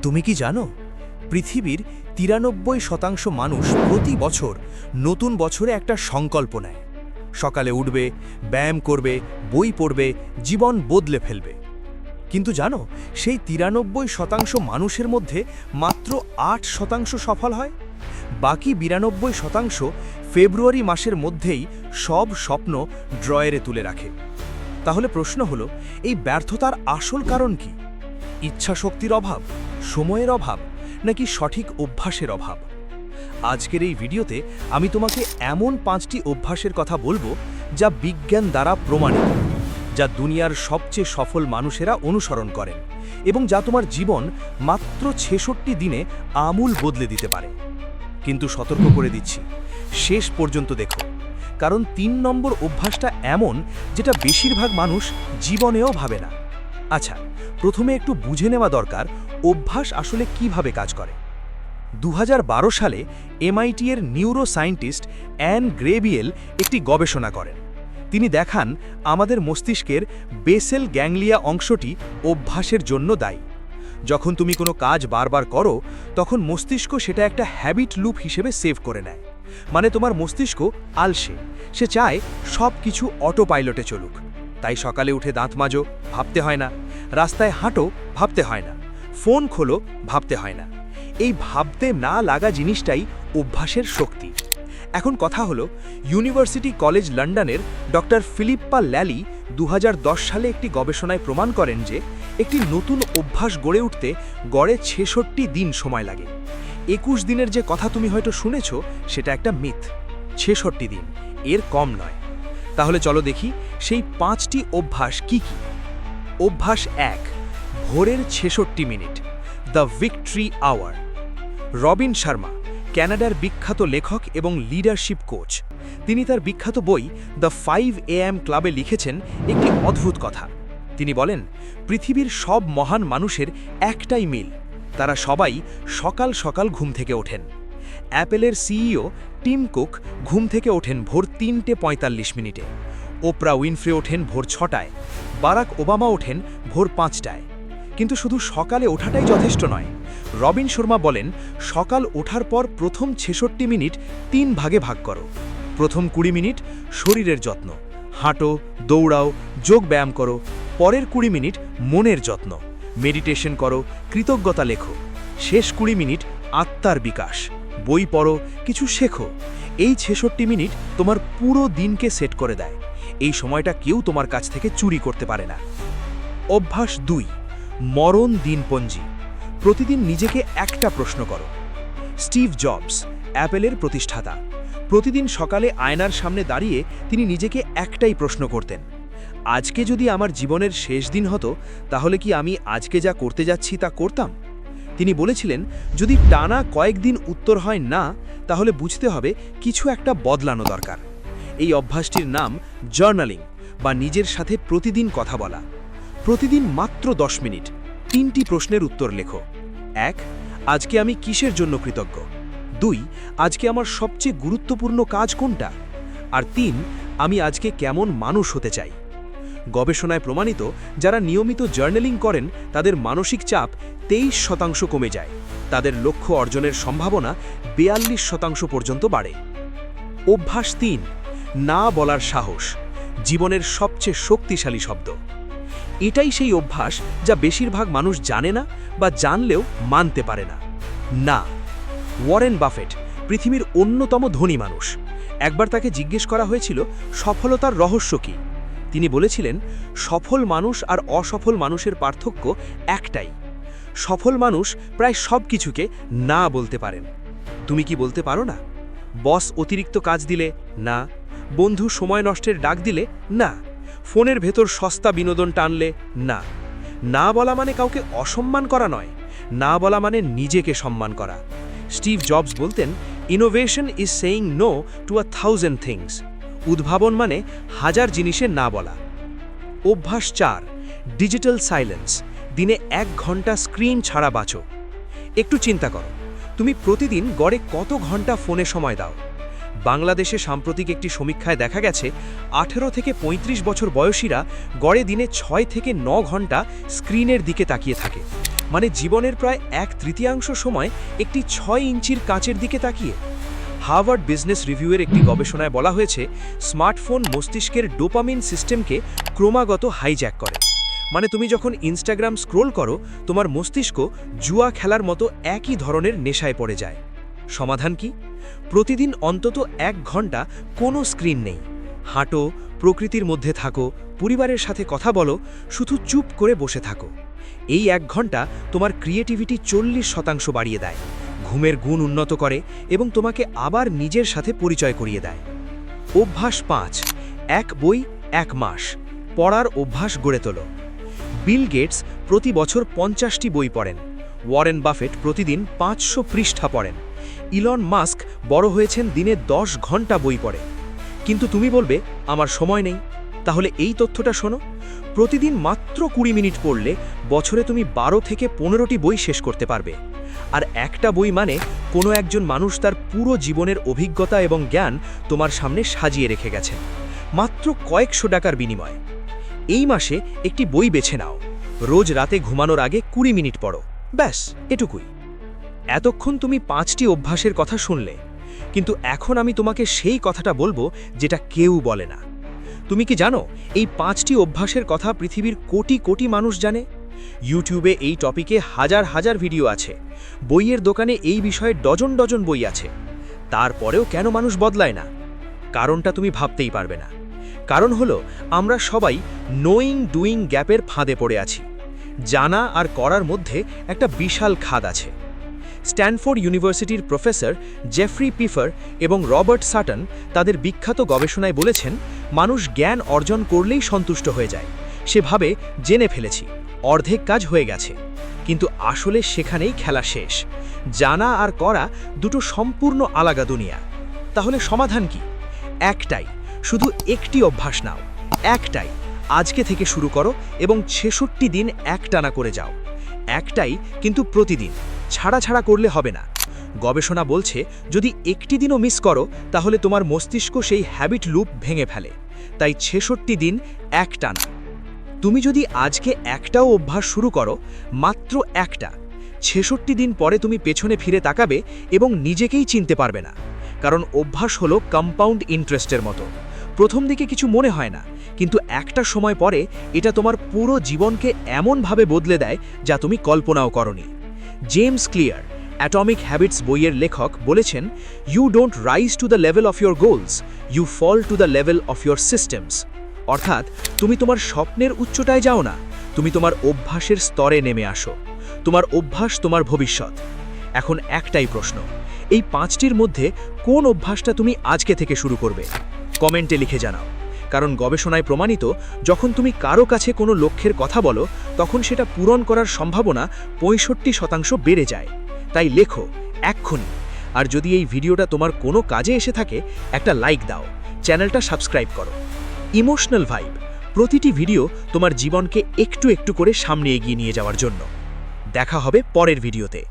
তুমি কি জানো পৃথিবীর ৯৩% মানুষ প্রতি বছর নতুন বছরে একটা সংকল্প নেয়। সকালে উঠবে, ব্যায়াম করবে, বই পড়বে, জীবন বদলে ফেলবে। কিন্তু জানো সেই ৯৩% মানুষের মধ্যে মাত্র ৮% সফল হয়। বাকি ৯২% ফেব্রুয়ারি মাসের মধ্যেই সব স্বপ্ন ড্রয়ারে তুলে রাখে। তাহলে প্রশ্ন হলো, এই ব্যর্থতার আসল কারণ কি? ইচ্ছাশক্তির অভাব, সময়ের অভাব, নাকি সঠিক অভ্যাসের অভাব? আজকের এই ভিডিওতে আমি তোমাকে এমন ৫টি অভ্যাসের কথা বলবো যা বিজ্ঞান দ্বারা প্রমাণিত, যা দুনিয়ার সবচেয়ে সফল মানুষেরা অনুসরণ করেন এবং যা তোমার জীবন মাত্র ৬৬ দিনে আমূল বদলে দিতে পারে। কিন্তু সতর্ক করে দিচ্ছি, শেষ পর্যন্ত দেখো, কারণ ৩ নম্বর অভ্যাসটা এমন যেটা বেশিরভাগ মানুষ জীবনেও ভাবে না। আচ্ছা, প্রথমে একটু বুঝে নেওয়া দরকার অভ্যাস আসলে কিভাবে কাজ করে। ২০১২ সালে MIT এর নিউরো সায়েন্টিস্ট অ্যান গ্রেবিয়েল একটি গবেষণা করেন। তিনি দেখান আমাদের মস্তিষ্কের বেসেল গ্যাংলিয়া অংশটি অভ্যাসের জন্য দায়ী। যখন তুমি কোনো কাজ বারবার করো, তখন মস্তিষ্ক সেটা একটা হ্যাবিট লুপ হিসেবে সেভ করে নেয়। মানে তোমার মস্তিষ্ক আলসে, সে চায় সব কিছু অটো পাইলটে চলুক। তাই সকালে উঠে দাঁত মাজো, ভাবতে হয় না। রাস্তায় হাঁটো, ভাবতে হয় না। ফোন খোলো, ভাবতে হয় না। এই ভাবতে না লাগা জিনিসটাই অভ্যাসের শক্তি। এখন কথা হলো, ইউনিভার্সিটি কলেজ লন্ডনের ডক্টর ফিলিপ্পা ল্যালি ২০১০ সালে একটি গবেষণায় প্রমাণ করেন যে একটি নতুন অভ্যাস গড়ে উঠতে গড়ে ৬৬ দিন সময় লাগে। ২১ দিনের যে কথা তুমি হয়তো শুনেছ, সেটা একটা মিথ। ৬৬ দিন, এর কম নয়। তাহলে চলো দেখি সেই ৫টি অভ্যাস কি কি। অভ্যাস ১, ভোরের ৬৬ মিনিট, the victory hour. Robin Sharma, কানাডার বিখ্যাত লেখক এবং লিডারশিপ কোচ, তিনি তার বিখ্যাত বই দ্য 5 AM ক্লাবে লিখেছেন একটি অদ্ভুত কথা। তিনি বলেন, পৃথিবীর সব মহান মানুষের একটাই মিল, তারা সবাই সকাল সকাল ঘুম থেকে ওঠেন। অ্যাপেলের সিইও টিম কুক ঘুম থেকে ওঠেন ভোর ৩:৪৫ মিনিটে। ওপ্রা উইনফ্রে ওঠেন ভোর ৬টায়। বারাক ওবামা ওঠেন ভোর ৫টায়। কিন্তু শুধু সকালে ওঠাটাই যথেষ্ট নয়। রবিন শর্মা বলেন, সকাল ওঠার পর প্রথম ৬৬ মিনিট ৩ ভাগে ভাগ করো। প্রথম ২০ মিনিট শরীরের যত্ন, হাঁটো, দৌড়াও, যোগ ব্যায়াম করো। পরের ২০ মিনিট মনের যত্ন, মেডিটেশন করো, কৃতজ্ঞতা লেখো। শেষ ২০ মিনিট আত্মার বিকাশ, বই পড়ো, কিছু শেখো। এই ৬৬ মিনিট তোমার পুরো দিনকে সেট করে দেয়। এই সময়টা কেউ তোমার কাছ থেকে চুরি করতে পারে না। অভ্যাস ২, মরণ দিনপঞ্জি। প্রতিদিন নিজেকে একটা প্রশ্ন করো। স্টিভ জবস, অ্যাপেলের প্রতিষ্ঠাতা, প্রতিদিন সকালে আয়নার সামনে দাঁড়িয়ে তিনি নিজেকে একটাই প্রশ্ন করতেন, আজকে যদি আমার জীবনের শেষ দিন হতো, তাহলে কি আমি আজকে যা করতে যাচ্ছি তা করতাম? তিনি বলেছিলেন, যদি টানা কয়েকদিন উত্তর হয় না, তাহলে বুঝতে হবে কিছু একটা বদলানো দরকার। এই অভ্যাসটির নাম জার্নালিং, বা নিজের সাথে প্রতিদিন কথা বলা। প্রতিদিন মাত্র ১০ মিনিট ৩টি প্রশ্নের উত্তর লেখো। ১, আজকে আমি কিসের জন্য কৃতজ্ঞ? ২, আজকে আমার সবচেয়ে গুরুত্বপূর্ণ কাজ কোনটা? আর ৩, আমি আজকে কেমন মানুষ হতে চাই? গবেষণায় প্রমাণিত, যারা নিয়মিত জার্নালিং করেন তাদের মানসিক চাপ ২৩% কমে যায়, তাদের লক্ষ্য অর্জনের সম্ভাবনা ৪২% পর্যন্ত বাড়ে। অভ্যাস ৩, না বলার সাহস, জীবনের সবচেয়ে শক্তিশালী শব্দ। এটাই সেই অভ্যাস যা বেশিরভাগ মানুষ জানে না, বা জানলেও মানতে পারে না। না। ওয়ারেন বাফেট, পৃথিবীর অন্যতম ধনী মানুষ, একবার তাকে জিজ্ঞেস করা হয়েছিল সফলতার রহস্য কী। তিনি বলেছিলেন, সফল মানুষ আর অসফল মানুষের পার্থক্য একটাই, সফল মানুষ প্রায় সব কিছুকে না বলতে পারেন। তুমি কি বলতে পারো না? বস অতিরিক্ত কাজ দিলে না, বন্ধু সময় নষ্টের ডাক দিলে না, ফোনের ভেতর সস্তা বিনোদন টানলে না। না বলা মানে কাউকে অসম্মান করা নয়, না বলা মানে নিজেকে সম্মান করা। স্টিভ জবস বলতেন, innovation is saying no to 1000 things. উদ্ভাবন মানে 1000 জিনিসে না বলা। অভ্যাস ৪, ডিজিটাল সাইলেন্স, দিনে ১ ঘন্টা স্ক্রিন ছাড়া বাঁচো। একটু চিন্তা করো, তুমি প্রতিদিন গড়ে কত ঘন্টা ফোনে সময় দাও? বাংলাদেশে সাম্প্রতিক একটি সমীক্ষায় দেখা গেছে ১৮ থেকে ৩৫ বছর বয়সীরা গড়ে দিনে ৬ থেকে ৯ ঘন্টা স্ক্রিনের দিকে তাকিয়ে থাকে। মানে জীবনের প্রায় 1/3 সময় একটি 6 ইঞ্চির কাচের দিকে তাকিয়ে। হার্ভার্ড বিজনেস রিভিউয়ের একটি গবেষণায় বলা হয়েছে স্মার্টফোন মস্তিষ্কের ডোপামিন সিস্টেমকে ক্রমাগত হাইজ্যাক করে। মানে তুমি যখন ইনস্টাগ্রাম স্ক্রোল করো, তোমার মস্তিষ্ক জুয়া খেলার মতো একই ধরনের নেশায় পড়ে যায়। সমাধান কি? প্রতিদিন অন্তত 1 ঘন্টা কোনো স্ক্রিন নেই। হাঁটো, প্রকৃতির মধ্যে থাকো, পরিবারের সাথে কথা বলো, শুধু চুপ করে বসে থাকো। এই 1 ঘন্টা তোমার ক্রিয়েটিভিটি 40% বাড়িয়ে দেয়, ঘুমের গুণ উন্নত করে এবং তোমাকে আবার নিজের সাথে পরিচয় করিয়ে দেয়। অভ্যাস 5, 1 বই 1 মাস পড়ার অভ্যাস গড়ে তোলো। বিল গেটস প্রতি বছর 50টি বই পড়েন। ওয়ারেন বাফেট প্রতিদিন 500 পৃষ্ঠা পড়েন। ইলন মাস্ক বড় হয়েছেন দিনে 10 ঘন্টা বই পড়ে। কিন্তু তুমি বলবে আমার সময় নেই। তাহলে এই তথ্যটা শোনো, প্রতিদিন মাত্র 20 মিনিট পড়লে বছরে তুমি 12 থেকে 15টি বই শেষ করতে পারবে। আর একটা বই মানে কোনো একজন মানুষ তার পুরো জীবনের অভিজ্ঞতা এবং জ্ঞান তোমার সামনে সাজিয়ে রেখে গেছেন, মাত্র কয়েকশো টাকার বিনিময়ে। এই মাসে একটি বই বেছে নাও, রোজ রাতে ঘুমানোর আগে 20 মিনিট পড়ো, ব্যাস এটুকুই। এতক্ষণ তুমি 5টি অভ্যাসের কথা শুনলে, কিন্তু এখন আমি তোমাকে সেই কথাটা বলবো যেটা কেউ বলে না। তুমি কি জানো এই 5টি অভ্যাসের কথা পৃথিবীর কোটি কোটি মানুষ জানে? ইউটিউবে এই টপিকে হাজার হাজার ভিডিও আছে, বইয়ের দোকানে এই বিষয়ে ডজন ডজন বই আছে। তারপরেও কেন মানুষ বদলায় না? কারণটা তুমি ভাবতেই পারবে না। কারণ হলো আমরা সবাই নোয়িং ডুইং গ্যাপের ফাঁদে পড়ে আছি। জানা আর করার মধ্যে একটা বিশাল খাদ আছে। স্ট্যানফোর্ড ইউনিভার্সিটির প্রফেসর জেফ্রি পিফার এবং রবার্ট সাটন তাদের বিখ্যাত গবেষণায় বলেছেন, মানুষ জ্ঞান অর্জন করলেই সন্তুষ্ট হয়ে যায়। সে ভাবে জেনে ফেলেছি, অর্ধেক কাজ হয়ে গেছে। কিন্তু আসলে সেখানেই খেলা শেষ। জানা আর করা দুটো সম্পূর্ণ আলাদা দুনিয়া। তাহলে সমাধান কি? একটাই, শুধু একটি অভ্যাস নাও, একটাই। আজকে থেকে শুরু করো এবং 66 দিন একটানা করে যাও। একটাই, কিন্তু প্রতিদিন, ছাড়া ছাড়া করলে হবে না। গবেষণা বলছে যদি একটি দিনও মিস করো তাহলে তোমার মস্তিষ্ক সেই হ্যাবিট লুপ ভেঙে ফেলে। তাই 66 দিন একটানা। তুমি যদি আজকে একটাও অভ্যাস শুরু করো, মাত্র একটা, 66 দিন পরে তুমি পেছনে ফিরে তাকাবে এবং নিজেকেই চিনতে পারবে না। কারণ অভ্যাস হলো কম্পাউন্ড ইন্টারেস্টের মতো। প্রথম দিকে কিছু মনে হয় না, কিন্তু একটা সময় পরে এটা তোমার পুরো জীবনকে এমনভাবে বদলে দেয় যা তুমি কল্পনাও করনি। জেমস ক্লিয়ার, অ্যাটমিক হ্যাবিটস বইয়ের লেখক, বলেছেন, you don't rise to the level of your goals, you fall to the level of your systems. অর্থাৎ তুমি তোমার স্বপ্নের উচ্চতায় যাও না, তুমি তোমার অভ্যাসের স্তরে নেমে আসো। তোমার অভ্যাস তোমার ভবিষ্যৎ। এখন একটাই প্রশ্ন, এই 5টির মধ্যে কোন অভ্যাসটা তুমি আজকে থেকে শুরু করবে? কমেন্টে লিখে জানাও। কারণ গবেষণায় প্রমাণিত, যখন তুমি কারো কাছে কোনো লক্ষ্যের কথা বলো, তখন সেটা পূরণ করার সম্ভাবনা 65% বেড়ে যায়। তাই লেখো এক্ষুনি। আর যদি এই ভিডিওটা তোমার কোনো কাজে এসে থাকে, একটা লাইক দাও, চ্যানেলটা সাবস্ক্রাইব করো। ইমোশনাল ভাইব, প্রতিটি ভিডিও তোমার জীবনকে একটু একটু করে সামনে এগিয়ে নিয়ে যাওয়ার জন্য। দেখা হবে পরের ভিডিওতে।